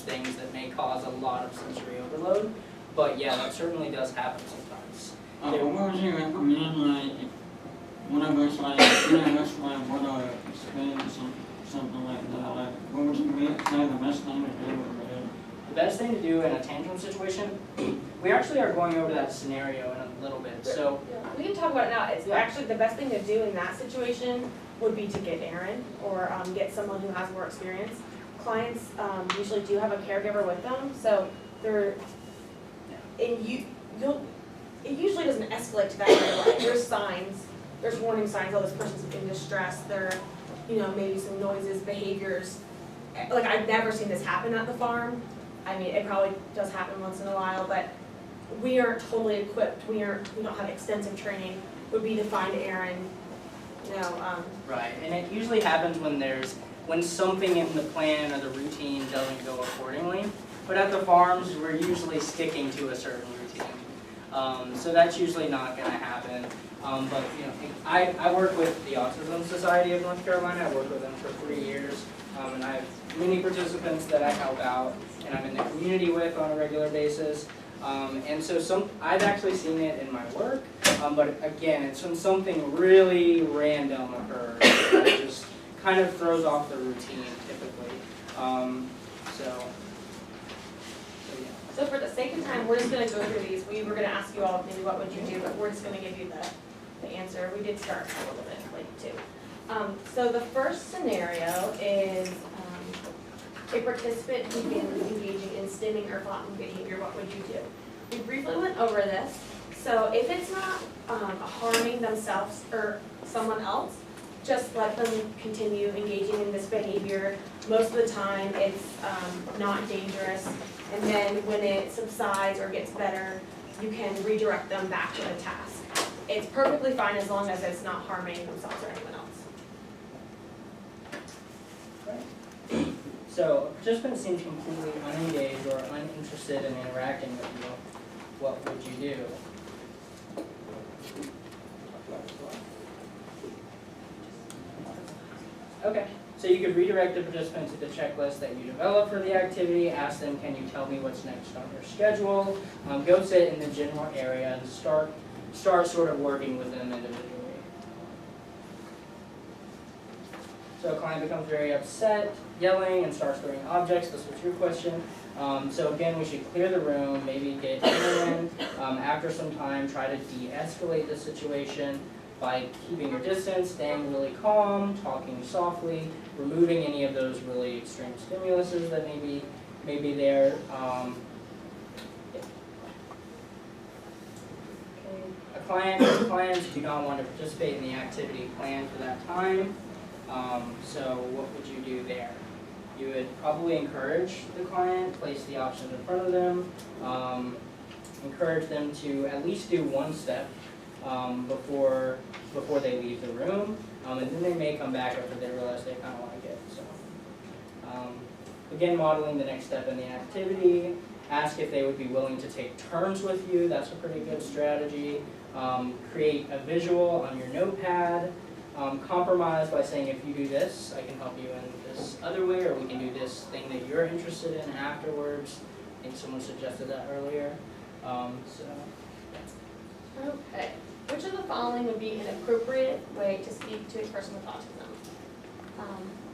those things that may cause a lot of sensory overload. But yeah, that certainly does happen sometimes. What would you recommend, like, one of us, like, want to experience something like that? Like, what would you say the best thing to do over there? The best thing to do in a tantrum situation, we actually are going over that scenario in a little bit. So we can talk about it now. It's actually the best thing to do in that situation would be to get Aaron or get someone who has more experience. Clients usually do have a caregiver with them, so they're it usually doesn't escalate to that right away. There's signs, there's warning signs. Oh, this person's in distress. There, maybe some noises, behaviors. Like, I've never seen this happen at the farm. I mean, it probably does happen once in a while, but we aren't totally equipped. We don't have extensive training. Would be to find Aaron, Right, and it usually happens when something in the plan or the routine doesn't go accordingly. But at the farms, we're usually sticking to a certain routine. So that's usually not going to happen. But I work with the Autism Society of North Carolina. I worked with them for 3 years, and I have many participants that I help out, and I'm in the community with on a regular basis. And so I've actually seen it in my work, but again, it's when something really random occurs that just kind of throws off the routine typically. So for the sake of time, we're just going to go through these. We were going to ask you all maybe what would you do, but we're just going to give you the answer. We did start a little bit late too. So the first scenario is a participant begins engaging in stimming or flapping behavior. What would you do? We briefly went over this. So if it's not harming themselves or someone else, just let them continue engaging in this behavior. Most of the time it's not dangerous, and then when it subsides or gets better, you can redirect them back to the task. It's perfectly fine as long as it's not harming themselves or anyone else. Right. So a participant seems completely unengaged or uninterested in interacting with you. What would you do? Okay, so you could redirect the participant to the checklist that you developed for the activity, ask them, can you tell me what's next on your schedule, go sit in the general area and start sort of working with them individually. So a client becomes very upset, yelling, and starts throwing objects. This was your question. So again, we should clear the room, maybe get in. After some time, try to de-escalate the situation by keeping your distance, staying really calm, talking softly, removing any of those really extreme stimuluses that may be there. Clients do not want to participate in the activity planned for that time. So what would you do there? You would probably encourage the client, place the options in front of them, encourage them to at least do one step before they leave the room, and then they may come back after they realize they kind of like it. So again, modeling the next step in the activity. Ask if they would be willing to take turns with you. That's a pretty good strategy. Create a visual on your notepad. Compromise by saying, if you do this, I can help you in this other way, or we can do this thing that you're interested in afterwards. I think someone suggested that earlier. Okay. Which of the following would be an appropriate way to speak to a person with autism?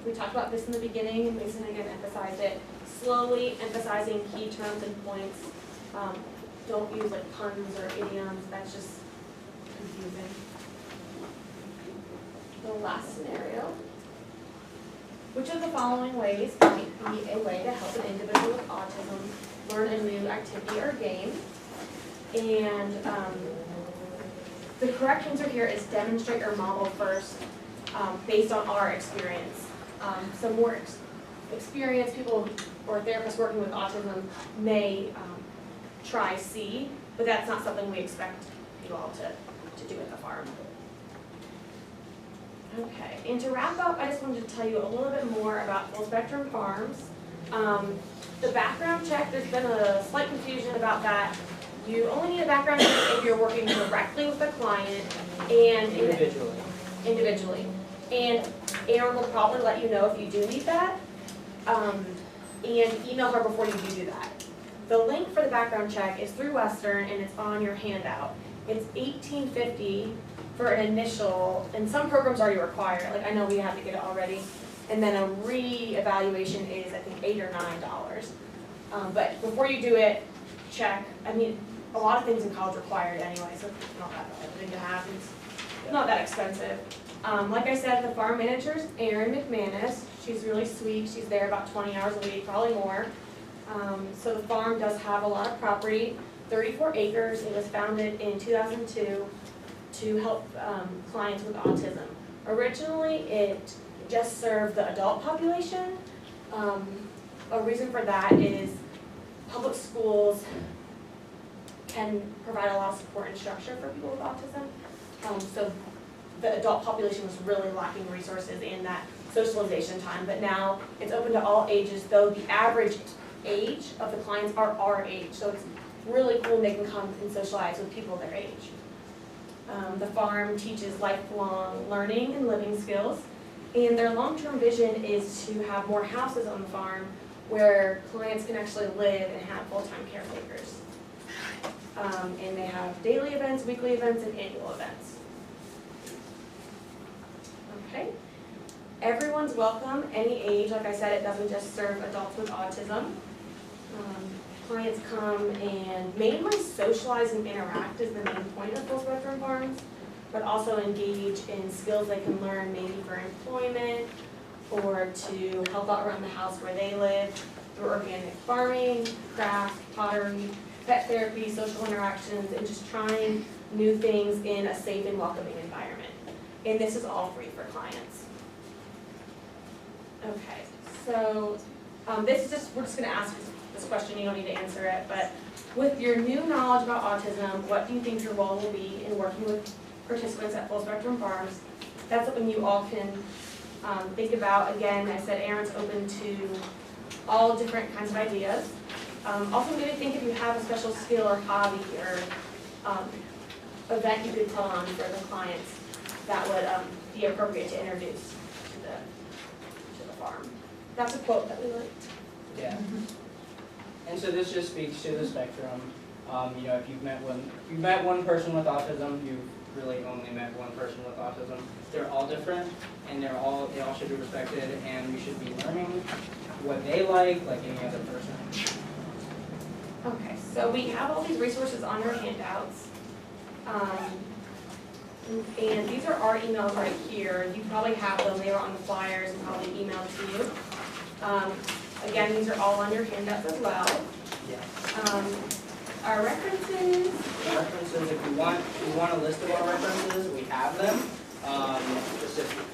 We talked about this in the beginning, and Mason again emphasized it. Slowly emphasizing key terms and points. Don't use like puns or idioms. That's just confusing. The last scenario. Which of the following ways might be a way to help an individual with autism learn a new activity or game? And the correct answer here is demonstrate or model first, based on our experience. Some more experienced people or therapists working with autism may try C, but that's not something we expect you all to do at the farm. Okay, and to wrap up, I just wanted to tell you a little bit more about Full Spectrum Farms. The background check, there's been a slight confusion about that. You only need a background check if you're working directly with the client and individually. And Aaron will probably let you know if you do need that. and email her before you do that. The link for the background check is through Western, and it's on your handout. It's $18.50 for an initial, and some programs already require it, like I know we have to get it already. And then a re-evaluation is, I think, $8 or $9. But before you do it, check. I mean, a lot of things in college require it anyway, so it's not that bad of a thing to have. It's not that expensive. Like I said, the farm manager's Erin McManus. She's really sweet. She's there about 20 hours a week, probably more. So the farm does have a lot of property, 34 acres. It was founded in 2002 to help clients with autism. Originally, it just served the adult population. A reason for that is public schools can provide a lot of support and structure for people with autism. So the adult population was really lacking resources in that socialization time, but now it's open to all ages, though the average age of the clients are our age, so it's really cool they can come and socialize with people their age. The farm teaches lifelong learning and living skills, and their long-term vision is to have more houses on the farm where clients can actually live and have full-time caretakers. And they have daily events, weekly events, and annual events. Okay. Everyone's welcome, any age. Like I said, it doesn't just serve adults with autism. Clients come and mainly socialize and interact is the main point of full spectrum farms, but also engage in skills they can learn maybe for employment or to help out around the house where they live through organic farming, craft, pottery, pet therapy, social interactions, and just trying new things in a safe and welcoming environment. And this is all free for clients. Okay, so this is just, we're just going to ask this question, you don't need to answer it, but with your new knowledge about autism, what do you think your role will be in working with participants at Full Spectrum Farms? That's something you all can think about. Again, I said Erin's open to all different kinds of ideas. Also maybe think if you have a special skill or hobby or event you could put on for the clients that would be appropriate to introduce to the farm. That's a quote that we liked. Yeah. And so this just speaks to the spectrum. You know, if you've met one person with autism, you've really only met one person with autism. They're all different, and they all should be respected, and we should be learning what they like any other person. Okay, so we have all these resources on your handouts. And these are our emails right here. You probably have them. They were on the flyers and probably emailed to you. Again, these are all on your handouts as well. Yeah. Our references. References, if you want a list of our references, we have them.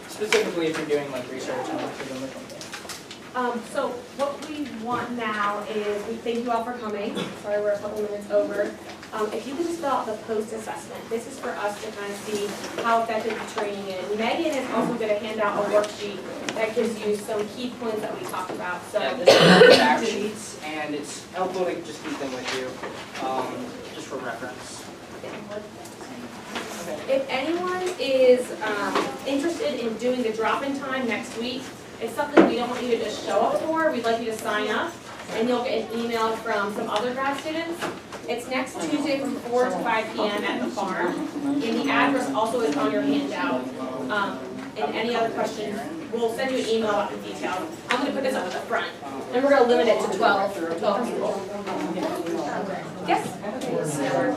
Specifically if you're doing research on autism or something. So what we want now is, we thank you all for coming. Sorry, we're a couple minutes over. If you could just fill out the post-assessment. This is for us to kind of see how effective the training is. Megan is also going to hand out a worksheet that gives you some key points that we talked about. So yeah, this is fact sheets, and it's helpful to just keep them with you, just for reference. If anyone is interested in doing the drop-in time next week, it's something we don't want you to just show up for. We'd like you to sign up, and you'll get an email from some other grad students. It's next Tuesday from 4 to 5 p.m. at the farm, and the address also is on your handout. And any other questions, we'll send you an email about the details. I'm going to put this up at the front, and we're going to limit it to 12 people. Yes?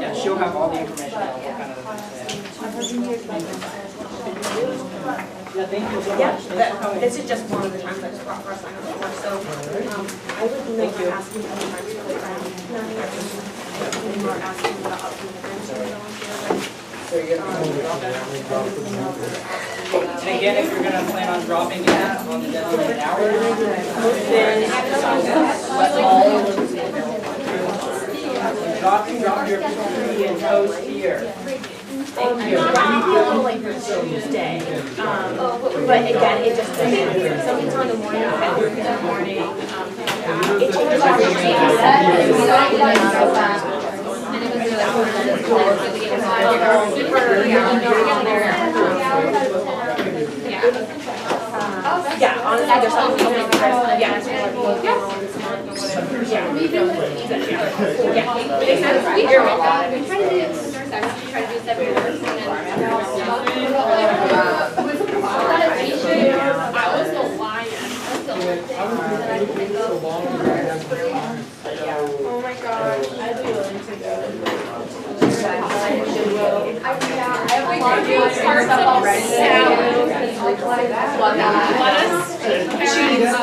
Yeah, she'll have all the information. Yeah, thank you so much. This is just one of the times I just brought for us on the floor, so I would like to ask you other times to play around. People are asking about updating. So you're going and again, if you're going to plan on dropping it on the designated hour, then drop your PPE and post here. Thank you. Like Tuesday, but again, it just depends. Some people in the morning, in the morning, it changes yeah, honestly, there's something, yeah. Yeah. We've been with each other. Yeah. Makes sense. You're welcome. We try to do it in our section, we try to do 7 years, and then. I was the lion. That's the only thing that I can think of. Oh my gosh. I'd be willing to go. I have a lot of parts already. Lettuce. Cheese. A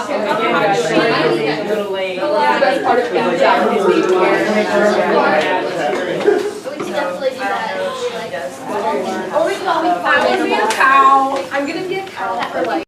little late. Yeah, that's part of Yeah. We can definitely do that. Oh my god. I would be a cow. I'm gonna be a cow for like.